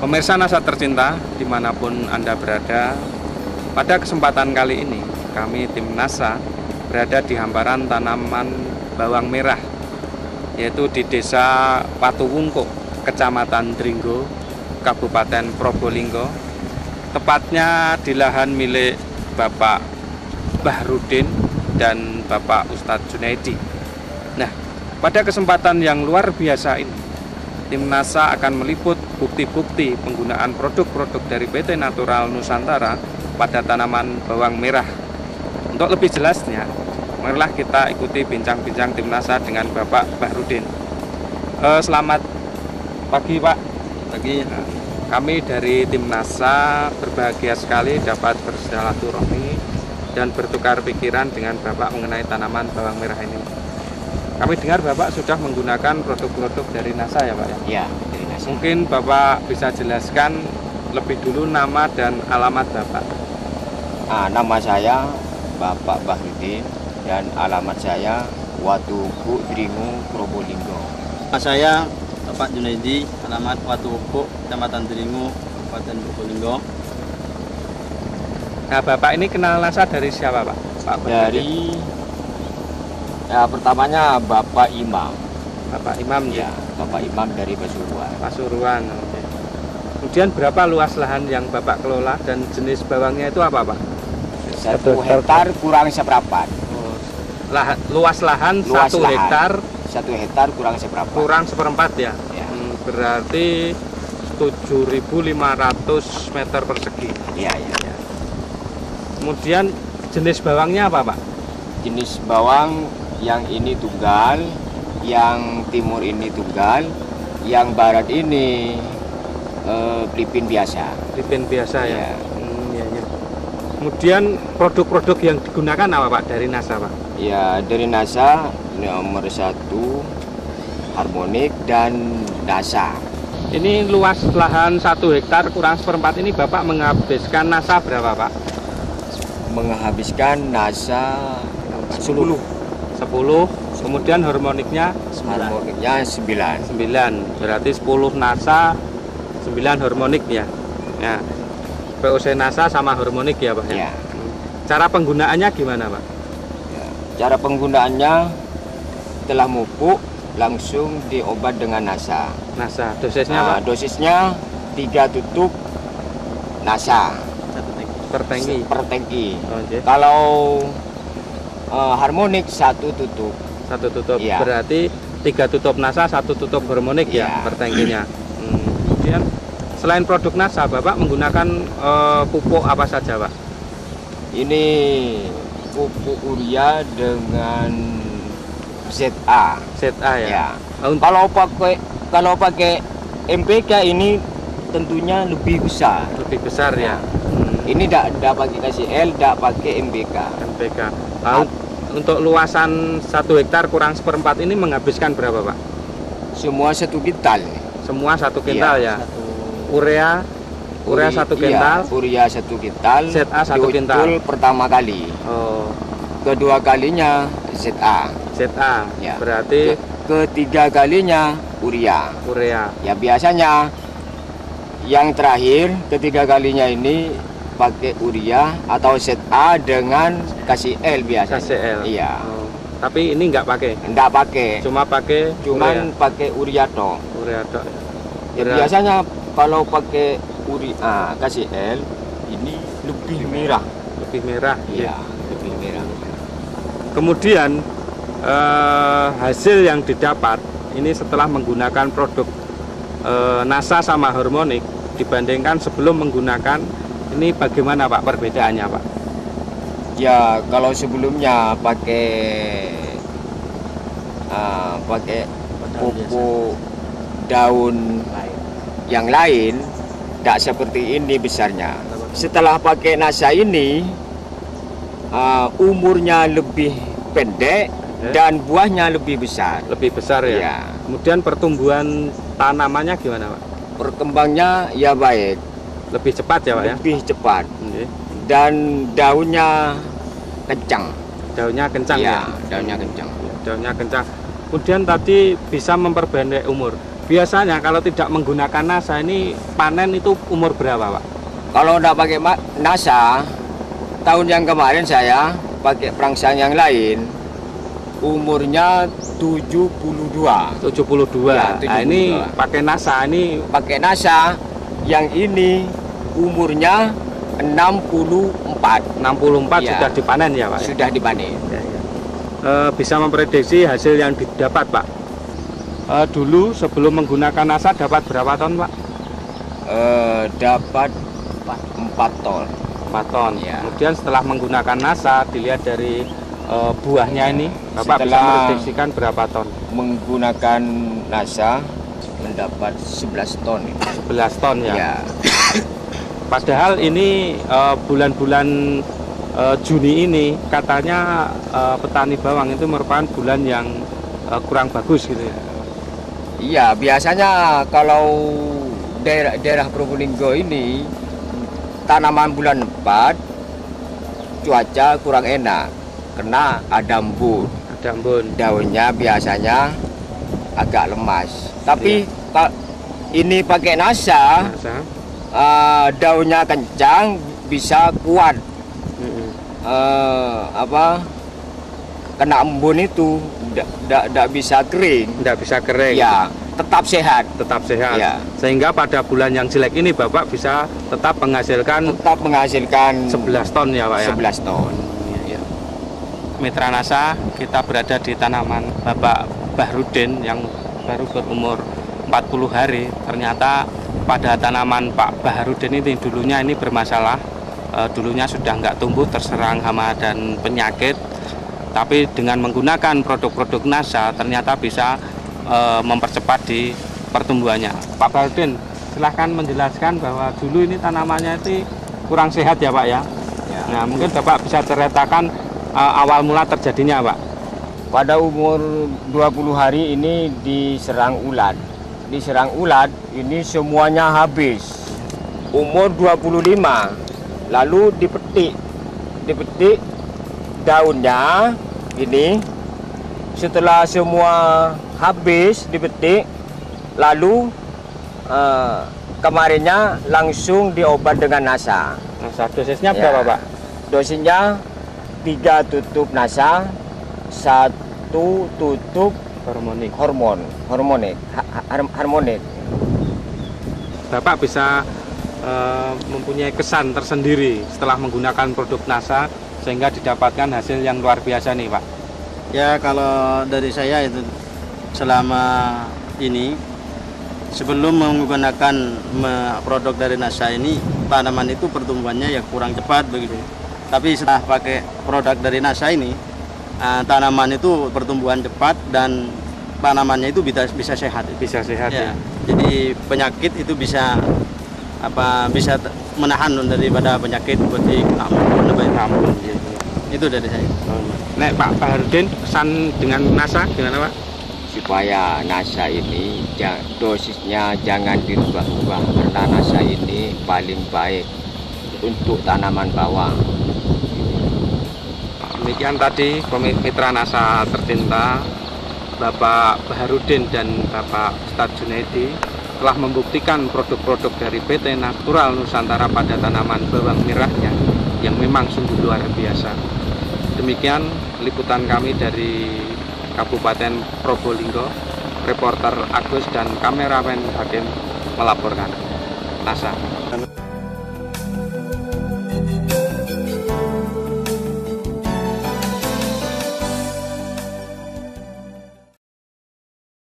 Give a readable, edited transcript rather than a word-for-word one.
Pemirsa NASA tercinta, dimanapun Anda berada, pada kesempatan kali ini kami tim NASA berada di hamparan tanaman bawang merah, yaitu di Desa Watuwungkuk, Kecamatan Dringgo, Kabupaten Probolinggo, tepatnya di lahan milik Bapak Bahrudin dan Bapak Ustadz Junaidi. Nah, pada kesempatan yang luar biasa ini, tim NASA akan meliput bukti-bukti penggunaan produk-produk dari PT Natural Nusantara pada tanaman bawang merah. Untuk lebih jelasnya, marilah kita ikuti bincang-bincang tim NASA dengan Bapak Bahrudin. Selamat pagi, Pak. Pagi. Kami dari tim NASA berbahagia sekali dapat bersilaturahmi dan bertukar pikiran dengan Bapak mengenai tanaman bawang merah ini. Kami dengar Bapak sudah menggunakan produk-produk dari NASA ya, Pak ya? Ya, dari NASA. Mungkin Bapak bisa jelaskan lebih dulu nama dan alamat Bapak. Nama saya Bapak Bahrudin dan alamat saya Watuwungkuk, Dringgo, Probolinggo. Saya Bapak Junaidi, alamat Watuwungkuk, Kecamatan Dringgo, Kabupaten Probolinggo. Nah, Bapak ini kenal NASA dari siapa, Pak? Pak Dari pertamanya Bapak Imam. Bapak Imam Ya, Bapak Imam dari Pasuruan. Pasuruan. Oke. Kemudian berapa luas lahan yang Bapak kelola dan jenis bawangnya itu apa, Pak? 1 hektar kurang seperempat. Luas lahan Luas 1 lahan. hektar 1 hektar kurang seperempat. kurang seperempat ya? Ya. Berarti 7.500 meter persegi. Iya, ya. Kemudian jenis bawangnya apa, Pak? Jenis bawang yang ini tunggal, yang timur ini tunggal, yang barat ini Filipin biasa. Filipin biasa ya. Ya. Iya, iya. Kemudian produk-produk yang digunakan apa, Pak, dari NASA, Pak? Ya, dari NASA nomor 1 Harmonik dan NASA. Ini luas lahan 1 hektar kurang seperempat ini Bapak menghabiskan NASA berapa, Pak? Menghabiskan NASA 10. 10. Kemudian harmoniknya Harmoniknya 9. 9. Berarti 10 NASA, 9 harmonik ya. Ya. POC NASA sama harmonik ya, Pak ya. Ya. Cara penggunaannya gimana, Pak? Ya. Cara penggunaannya setelah mupuk langsung diobat dengan NASA. NASA. Dosisnya, Pak? Dosisnya 3 tutup NASA Per tangki. per tangki. Oh, oke. Kalau harmonik 1 tutup. 1 tutup. Iya. Berarti 3 tutup NASA, 1 tutup harmonik ya Iya. per tangkinya. Kemudian selain produk NASA, Bapak menggunakan pupuk apa saja, Pak? Ini pupuk urea dengan ZA. ZA ya. Ya. Untuk Kalau pakai MPK ini tentunya lebih besar. lebih besar ya. Ini tidak pakai KCL, tidak pakai MPK. NPK. Untuk luasan 1 hektar kurang seperempat ini menghabiskan berapa, Pak? Semua 1 kintal. Semua 1 kintal ya. Urea 1 kintal. Urea 1 kintal. ZA 1 kintal. Diutul pertama kali. Oh, Kedua kalinya ZA. ZA. Ya. Berarti Ketiga kalinya urea. urea. Ya biasanya yang terakhir ketiga kalinya ini pakai urea atau ZA dengan KCL biasanya. KCL. Iya. Oh, tapi ini nggak pakai. Enggak pakai. Cuma pakai Cuman pakai urea toh. urea tok. Ya, biasanya kalau pakai urea KCL ini lebih merah. Lebih merah. Iya, lebih merah. Kemudian hasil yang didapat ini setelah menggunakan produk NASA sama harmonik dibandingkan sebelum menggunakan ini bagaimana, Pak, perbedaannya, Pak? Ya kalau sebelumnya pakai pupuk daun yang lain tidak seperti ini besarnya. Setelah pakai NASA ini umurnya lebih pendek dan buahnya lebih besar. Lebih besar ya. Ya. Kemudian pertumbuhan tanamannya gimana, Pak? Perkembangnya ya baik, Lebih cepat ya, Pak ya? lebih cepat Oke. dan daunnya kencang. Daunnya kencang ya? Daunnya kencang. Daunnya kencang. Kemudian tadi bisa memperpendek umur. Biasanya kalau tidak menggunakan NASA ini panen itu umur berapa, Pak? Kalau tidak pakai NASA, tahun yang kemarin saya pakai perangsang yang lain, umurnya 72. 72. Ya, Nah, 72. ini pakai NASA ini Pakai NASA, yang ini umurnya 64. 64 Ya. sudah dipanen ya, Pak? Sudah dipanen. Bisa memprediksi hasil yang didapat, Pak? Dulu sebelum menggunakan NASA dapat berapa ton, Pak? Dapat 4 ton. 4 ton. Ya. Kemudian setelah menggunakan NASA, dilihat dari buahnya ini, Bapak bisa Setelah- memprediksikan berapa ton? Menggunakan NASA mendapat 11 ton. 11 ton ya. Ya. Padahal ini bulan-bulan Juni ini katanya petani bawang itu merupakan bulan yang kurang bagus gitu ya. Iya, biasanya kalau daerah Probolinggo ini tanaman bulan 4 cuaca kurang enak karena ada embun. Ada embun. Daunnya biasanya agak lemas. Tapi ini pakai NASA, NASA. daunnya kencang, bisa kuat. Kena embun itu tidak bisa kering. Tidak bisa kering. Ya, tetap sehat. Tetap sehat. Ya. Sehingga pada bulan yang jelek ini Bapak bisa tetap menghasilkan Tetap menghasilkan 11 ton ya, Pak ya. 11 ton. Iya. Mitra NASA, kita berada di tanaman Bapak Bahrudin yang baru berumur 40 hari. Ternyata pada tanaman Pak Bahrudin ini dulunya ini bermasalah. Dulunya sudah nggak tumbuh, terserang hama dan penyakit. Tapi dengan menggunakan produk-produk NASA ternyata bisa mempercepat di pertumbuhannya. Pak Bahrudin, silahkan menjelaskan bahwa dulu ini tanamannya itu kurang sehat ya, Pak ya. Ya. Nah, mungkin Bapak bisa ceritakan awal mula terjadinya, Pak. Pada umur 20 hari ini diserang ulat. Diserang ulat ini semuanya habis. Umur 25 lalu dipetik. Dipetik daunnya ini, setelah semua habis dipetik, lalu kemarinnya langsung diobat dengan NASA. NASA dosisnya Ya. berapa, Pak? Dosisnya 3 tutup NASA, 1 tutup Hormonik. harmonik. Bapak bisa mempunyai kesan tersendiri setelah menggunakan produk NASA sehingga didapatkan hasil yang luar biasa nih, Pak. Ya, kalau dari saya itu selama ini sebelum menggunakan produk dari NASA ini, tanaman itu pertumbuhannya ya kurang cepat begitu. Tapi setelah pakai produk dari NASA ini, tanaman itu pertumbuhan cepat dan tanamannya itu bisa sehat. Bisa sehat ya. Jadi penyakit itu bisa menahan daripada penyakit seperti Ampun. itu dari saya. Nek Pak Bahrudin, pesan dengan NASA gimana, Pak? Supaya NASA ini dosisnya jangan dirubah-ubah, karena NASA ini paling baik untuk tanaman bawang. Demikian tadi mitra NASA tercinta Bapak Bahrudin dan Bapak Ustadz Junaidi telah membuktikan produk-produk dari PT Natural Nusantara pada tanaman bawang merahnya yang memang sungguh luar biasa. Demikian liputan kami dari Kabupaten Probolinggo. Reporter Agus dan kameramen Hakim melaporkan. NASA.